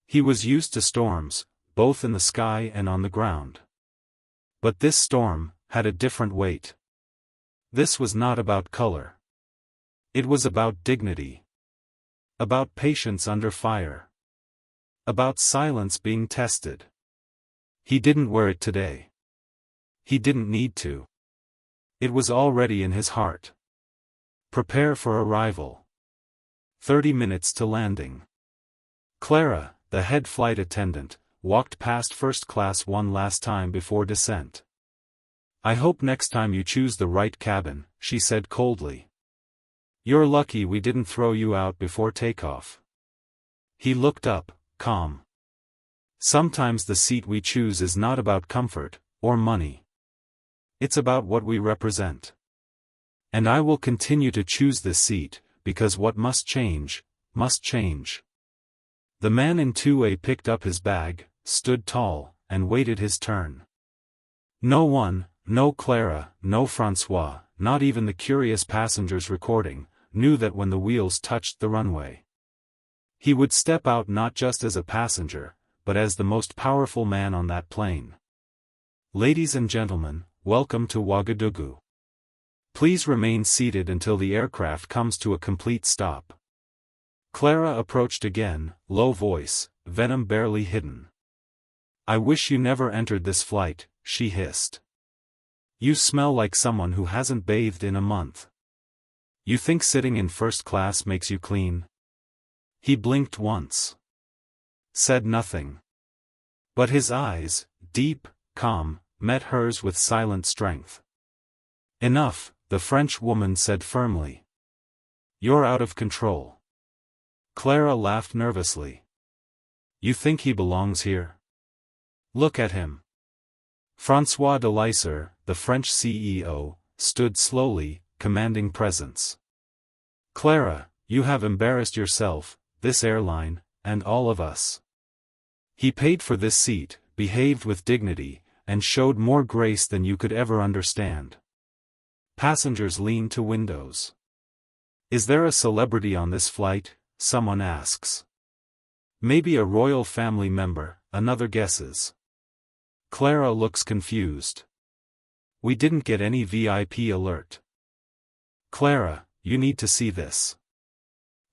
He was used to storms, both in the sky and on the ground. But this storm had a different weight. This was not about color. It was about dignity. About patience under fire. About silence being tested. He didn't wear it today. He didn't need to. It was already in his heart. Prepare for arrival. 30 minutes to landing. Clara, the head flight attendant, walked past first class one last time before descent. "I hope next time you choose the right cabin," she said coldly. "You're lucky we didn't throw you out before takeoff." He looked up, calm. "Sometimes the seat we choose is not about comfort, or money. It's about what we represent. And I will continue to choose this seat, because what must change, must change." The man in 2A picked up his bag, stood tall, and waited his turn. No one, no Clara, no Francois, not even the curious passengers recording, knew that when the wheels touched the runway, he would step out not just as a passenger, but as the most powerful man on that plane. "Ladies and gentlemen, welcome to Ouagadougou. Please remain seated until the aircraft comes to a complete stop." Clara approached again, low voice, venom barely hidden. "I wish you never entered this flight," she hissed. "You smell like someone who hasn't bathed in a month. You think sitting in first class makes you clean?" He blinked once. Said nothing. But his eyes, deep, calm, met hers with silent strength. "Enough," the French woman said firmly. "You're out of control." Clara laughed nervously. "You think he belongs here? Look at him." François de Lysser, the French CEO, stood slowly, commanding presence. "Clara, you have embarrassed yourself, this airline, and all of us." He paid for this seat, behaved with dignity, and showed more grace than you could ever understand. Passengers lean to windows. "Is there a celebrity on this flight?" someone asks. "Maybe a royal family member," another guesses. Clara looks confused. "We didn't get any VIP alert." "Clara, you need to see this."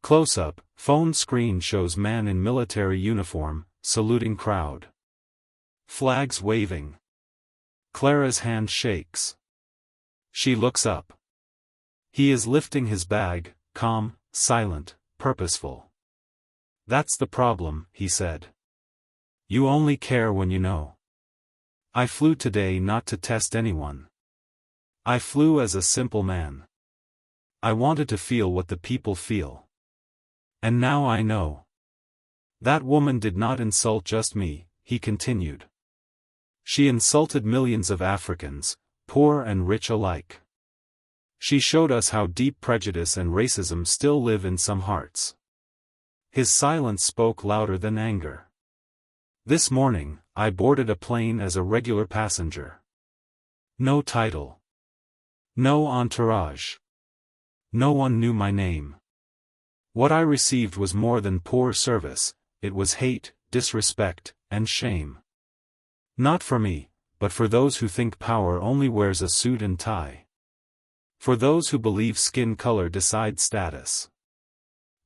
Close-up, phone screen shows man in military uniform, saluting crowd. Flags waving. Clara's hand shakes. She looks up. He is lifting his bag, calm, silent, purposeful. "That's the problem," he said. "You only care when you know. I flew today not to test anyone. I flew as a simple man. I wanted to feel what the people feel. And now I know." "That woman did not insult just me," he continued. "She insulted millions of Africans, poor and rich alike. She showed us how deep prejudice and racism still live in some hearts." His silence spoke louder than anger. "This morning, I boarded a plane as a regular passenger. No title. No entourage. No one knew my name. What I received was more than poor service, it was hate, disrespect, and shame. Not for me, but for those who think power only wears a suit and tie. For those who believe skin color decides status."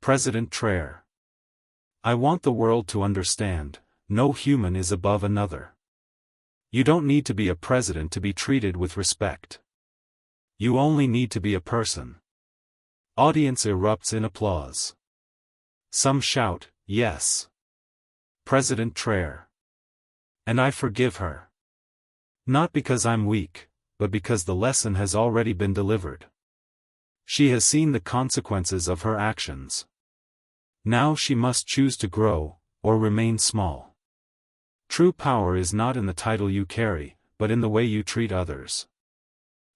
President Trareé. "I want the world to understand, no human is above another. You don't need to be a president to be treated with respect. You only need to be a person." Audience erupts in applause. Some shout, "Yes. President Trareé. And I forgive her. Not because I'm weak, but because the lesson has already been delivered. She has seen the consequences of her actions. Now she must choose to grow, or remain small. True power is not in the title you carry, but in the way you treat others."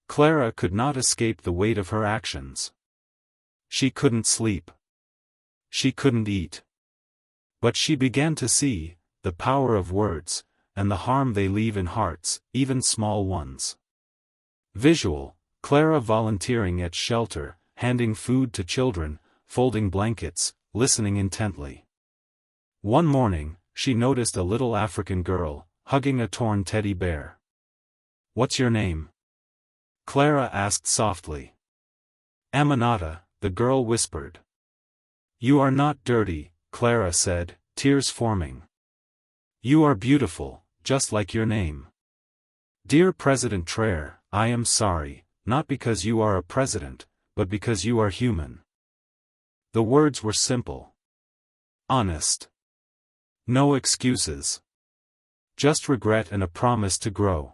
Clara could not escape the weight of her actions. She couldn't sleep. She couldn't eat. But she began to see the power of words, and the harm they leave in hearts, even small ones. Visual, Clara volunteering at shelter, handing food to children, folding blankets, listening intently. One morning, she noticed a little African girl, hugging a torn teddy bear. "What's your name?" Clara asked softly. "Aminata," the girl whispered. "You are not dirty," Clara said, tears forming. "You are beautiful, just like your name." "Dear President Trareé, I am sorry, not because you are a president, but because you are human." The words were simple. Honest. No excuses. Just regret and a promise to grow.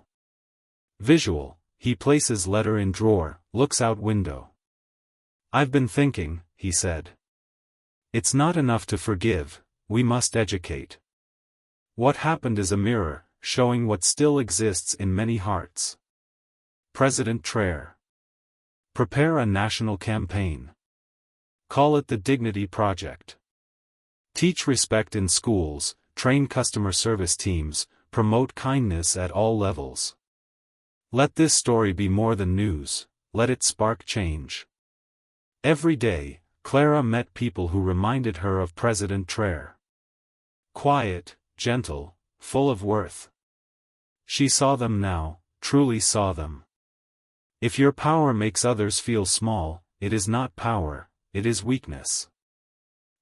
Visual, he places letter in drawer, looks out window. "I've been thinking," he said. "It's not enough to forgive, we must educate. What happened is a mirror, showing what still exists in many hearts." President Trareé. Prepare a national campaign. Call it the Dignity Project. Teach respect in schools, train customer service teams, promote kindness at all levels. Let this story be more than news, let it spark change. Every day, Clara met people who reminded her of President Trareé. Quiet, gentle, full of worth. She saw them now, truly saw them. If your power makes others feel small, it is not power, it is weakness.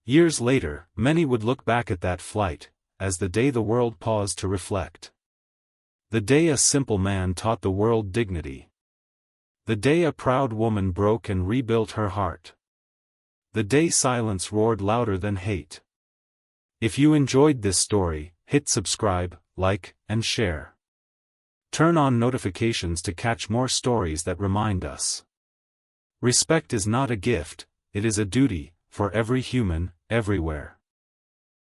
Years later, many would look back at that flight, as the day the world paused to reflect. The day a simple man taught the world dignity. The day a proud woman broke and rebuilt her heart. The day silence roared louder than hate. If you enjoyed this story, hit subscribe, like, and share. Turn on notifications to catch more stories that remind us. Respect is not a gift, it is a duty, for every human, everywhere.